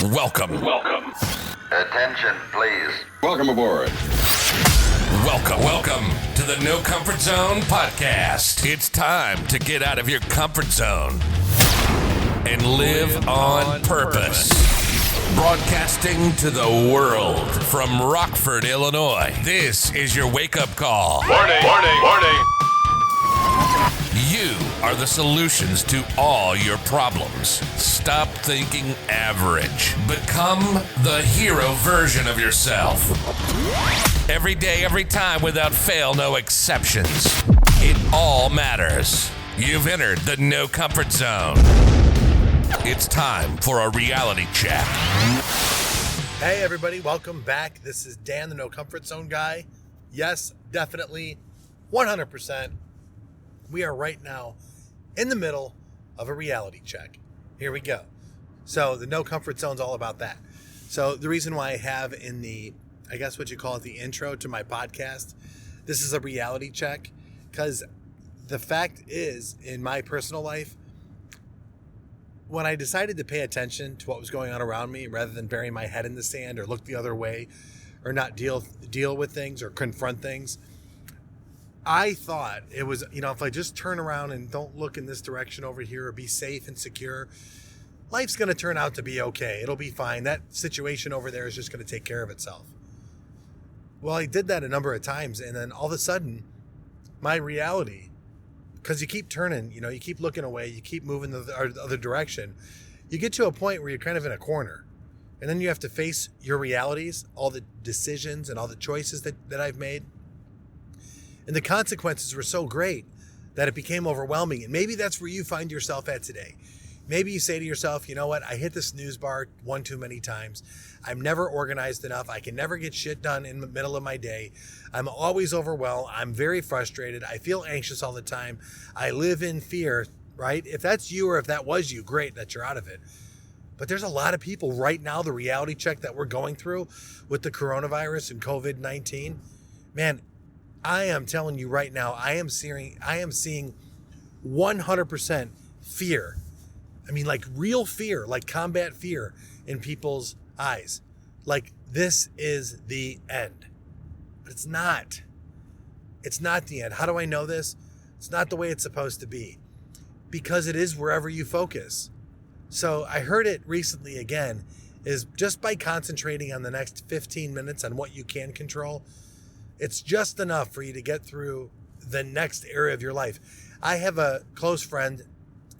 Welcome. Attention, please. Welcome aboard. Welcome to the No Comfort Zone podcast. It's time to get out of your comfort zone and live on purpose. Broadcasting to the world from Rockford, Illinois. This is your wake-up call. Warning. You are the solutions to all your problems. Stop thinking average. Become the hero version of yourself. Every day, every time, without fail, no exceptions. It all matters. You've entered the No Comfort Zone. It's time for a reality check. Hey everybody, welcome back. This is Dan, the No Comfort Zone guy. Yes, definitely, 100%. We are right now in the middle of a reality check. Here we go. So the No Comfort Zone is all about that. So the reason why I have in the, I guess what you call it, the intro to my podcast, this is a reality check, because the fact is, in my personal life, when I decided to pay attention to what was going on around me, rather than bury my head in the sand or look the other way or not deal with things or confront things, I thought it was, if I just turn around and don't look in this direction over here or be safe and secure, life's going to turn out to be okay. It'll be fine. That situation over there is just going to take care of itself. Well, I did that a number of times, and then all of a sudden, my reality, because you keep turning, you keep looking away, you keep moving the other direction, you get to a point where you're kind of in a corner. And then you have to face your realities, all the decisions and all the choices that I've made. And the consequences were so great that it became overwhelming. And maybe that's where you find yourself at today. Maybe you say to yourself, you know what? I hit the snooze bar one too many times. I'm never organized enough. I can never get shit done in the middle of my day. I'm always overwhelmed. I'm very frustrated. I feel anxious all the time. I live in fear, right? If that's you or if that was you, great that you're out of it. But there's a lot of people right now, the reality check that we're going through with the coronavirus and COVID-19, man, I am telling you right now, I am seeing 100% fear. I mean, like real fear, like combat fear in people's eyes. Like this is the end. But it's not. It's not the end. How do I know this? It's not the way it's supposed to be. Because it is wherever you focus. So I heard it recently again, is just by concentrating on the next 15 minutes on what you can control, it's just enough for you to get through the next area of your life. I have a close friend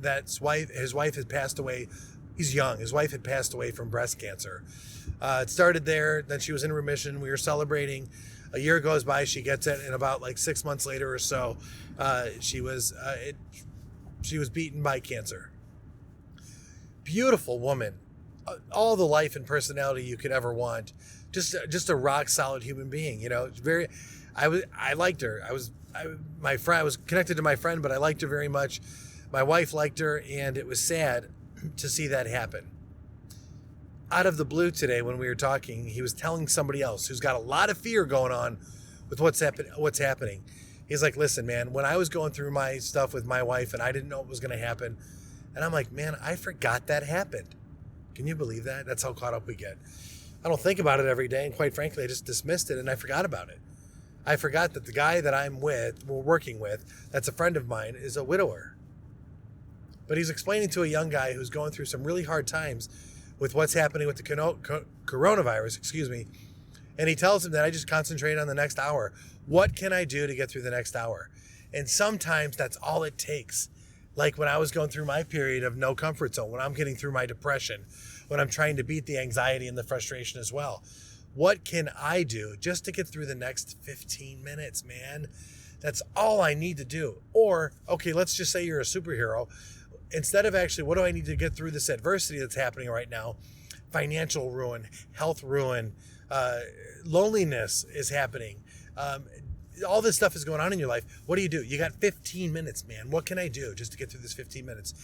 his wife had passed away. He's young. His wife had passed away from breast cancer. It started there. Then she was in remission. We were celebrating. A year goes by. She gets it. And about like 6 months later or so, she was beaten by cancer. Beautiful woman. All the life and personality you could ever want. Just a rock solid human being, I liked her. I was connected to my friend, but I liked her very much. My wife liked her, and it was sad to see that happen. Out of the blue today, when we were talking, he was telling somebody else who's got a lot of fear going on with what's happening. He's like, listen, man, when I was going through my stuff with my wife and I didn't know what was going to happen, and I'm like, man, I forgot that happened. Can you believe that? That's how caught up we get. I don't think about it every day, and quite frankly, I just dismissed it and I forgot about it. I forgot that the guy that we're working with, that's a friend of mine, is a widower. But he's explaining to a young guy who's going through some really hard times with what's happening with the coronavirus, and he tells him that I just concentrate on the next hour. What can I do to get through the next hour? And sometimes that's all it takes. Like when I was going through my period of no comfort zone, when I'm getting through my depression, when I'm trying to beat the anxiety and the frustration as well. What can I do just to get through the next 15 minutes, man? That's all I need to do. Or, okay, let's just say you're a superhero. Instead of actually, what do I need to get through this adversity that's happening right now? Financial ruin, health ruin, loneliness is happening. All this stuff is going on in your life. What do? You got 15 minutes, man. What can I do just to get through this 15 minutes?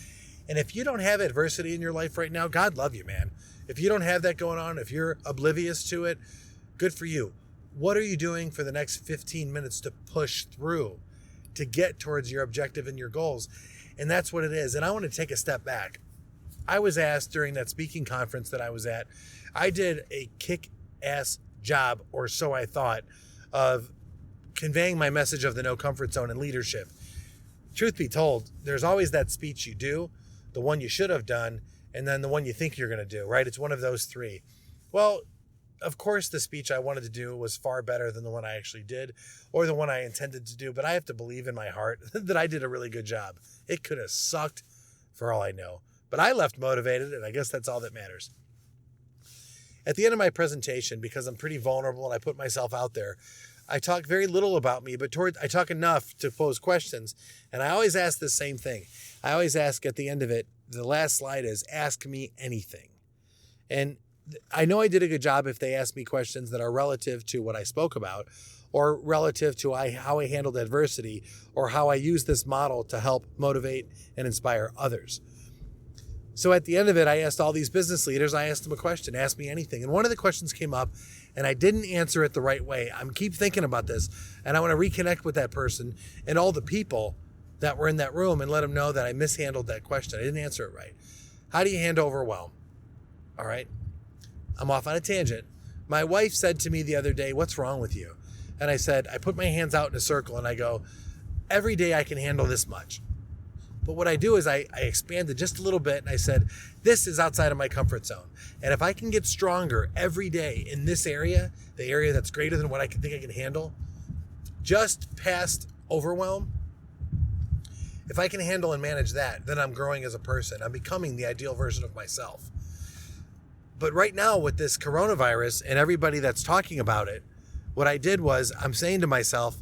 And if you don't have adversity in your life right now, God love you, man. If you don't have that going on, if you're oblivious to it, good for you. What are you doing for the next 15 minutes to push through, to get towards your objective and your goals? And that's what it is. And I want to take a step back. I was asked during that speaking conference that I was at, I did a kick-ass job, or so I thought, of conveying my message of the no comfort zone and leadership. Truth be told, there's always that speech you do, the one you should have done, and then the one you think you're going to do, right? It's one of those three. Well, of course, the speech I wanted to do was far better than the one I actually did, or the one I intended to do, but I have to believe in my heart that I did a really good job. It could have sucked for all I know, but I left motivated, and I guess that's all that matters. At the end of my presentation, because I'm pretty vulnerable and I put myself out there, I talk very little about me, but I talk enough to pose questions. And I always ask the same thing. I always ask at the end of it, the last slide is, ask me anything. And I know I did a good job if they ask me questions that are relative to what I spoke about, or relative to how I handled adversity, or how I use this model to help motivate and inspire others. So at the end of it, I asked all these business leaders, I asked them a question, ask me anything. And one of the questions came up and I didn't answer it the right way. I'm keep thinking about this, and I want to reconnect with that person and all the people that were in that room and let them know that I mishandled that question. I didn't answer it right. How do you handle overwhelm? All right. I'm off on a tangent. My wife said to me the other day, what's wrong with you? And I said, I put my hands out in a circle and I go, every day I can handle this much. But what I do is I expanded just a little bit and I said, this is outside of my comfort zone. And if I can get stronger every day in this area, the area that's greater than what I think I can handle, just past overwhelm, if I can handle and manage that, then I'm growing as a person. I'm becoming the ideal version of myself. But right now with this coronavirus and everybody that's talking about it, what I did was I'm saying to myself,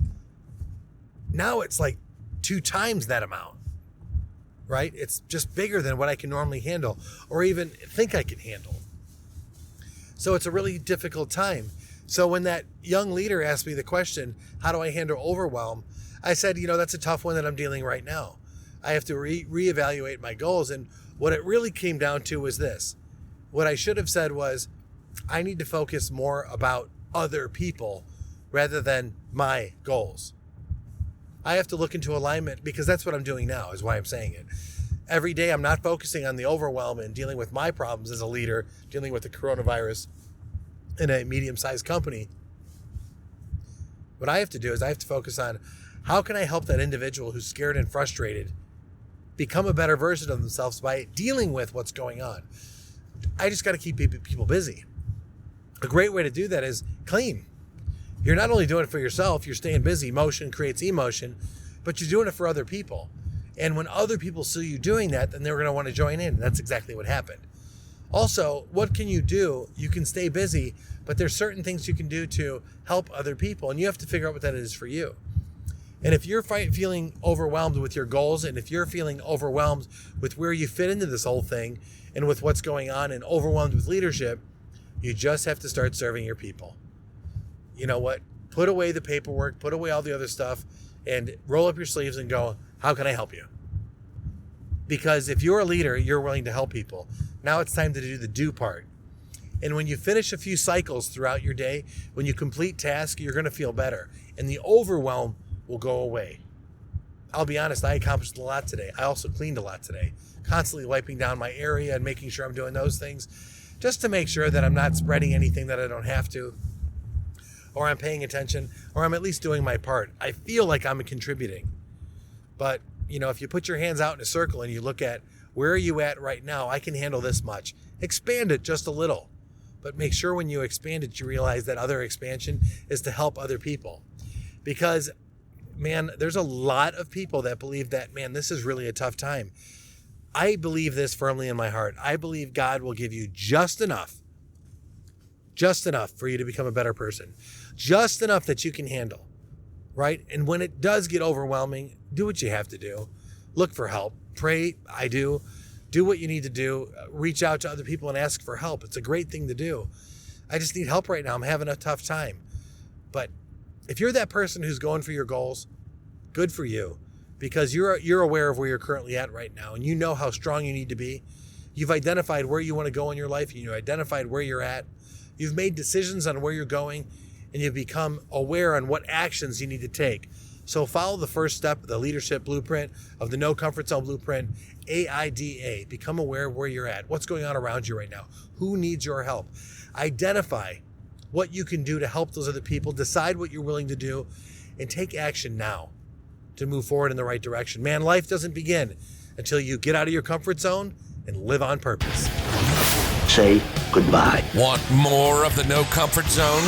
now it's like 2 times that amount. Right? It's just bigger than what I can normally handle or even think I can handle. So it's a really difficult time. So when that young leader asked me the question, how do I handle overwhelm? I said, that's a tough one that I'm dealing right now. I have to reevaluate my goals. And what it really came down to was this. What I should have said was, I need to focus more about other people rather than my goals. I have to look into alignment because that's what I'm doing now is why I'm saying it. Every day I'm not focusing on the overwhelm and dealing with my problems as a leader, dealing with the coronavirus in a medium-sized company. What I have to do is I have to focus on how can I help that individual who's scared and frustrated become a better version of themselves by dealing with what's going on. I just got to keep people busy. A great way to do that is clean. You're not only doing it for yourself, you're staying busy. Motion creates emotion, but you're doing it for other people. And when other people see you doing that, then they're going to want to join in. That's exactly what happened. Also, what can you do? You can stay busy, but there's certain things you can do to help other people, and you have to figure out what that is for you. And if you're feeling overwhelmed with your goals, and if you're feeling overwhelmed with where you fit into this whole thing and with what's going on and overwhelmed with leadership, you just have to start serving your people. You know what? Put away the paperwork, put away all the other stuff, and roll up your sleeves and go, how can I help you? Because if you're a leader, you're willing to help people. Now it's time to do the do part. And when you finish a few cycles throughout your day, when you complete tasks, you're going to feel better. And the overwhelm will go away. I'll be honest, I accomplished a lot today. I also cleaned a lot today. Constantly wiping down my area and making sure I'm doing those things just to make sure that I'm not spreading anything that I don't have to, or I'm paying attention, or I'm at least doing my part. I feel like I'm contributing. But, if you put your hands out in a circle and you look at where are you at right now, I can handle this much. Expand it just a little. But make sure when you expand it, you realize that other expansion is to help other people. Because, man, there's a lot of people that believe that, man, this is really a tough time. I believe this firmly in my heart. I believe God will give you just enough for you to become a better person. Just enough that you can handle, right? And when it does get overwhelming, do what you have to do. Look for help. Pray, I do. Do what you need to do. Reach out to other people and ask for help. It's a great thing to do. I just need help right now. I'm having a tough time. But if you're that person who's going for your goals, good for you. Because you're aware of where you're currently at right now, and you know how strong you need to be. You've identified where you want to go in your life, and you've identified where you're at. You've made decisions on where you're going, and you've become aware on what actions you need to take. So follow the first step of the leadership blueprint, of the no comfort zone blueprint, AIDA. Become aware of where you're at. What's going on around you right now? Who needs your help? Identify what you can do to help those other people. Decide what you're willing to do and take action now to move forward in the right direction. Man, life doesn't begin until you get out of your comfort zone and live on purpose. Say goodbye. Want more of the No Comfort Zone?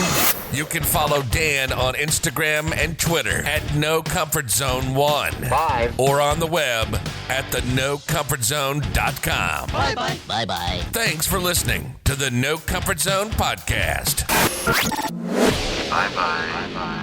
You can follow Dan on Instagram and Twitter at NoComfortZone1. Bye. Or on the web at thenocomfortzone.com. Bye-bye. Bye-bye. Thanks for listening to the No Comfort Zone podcast. Bye-bye. Bye-bye.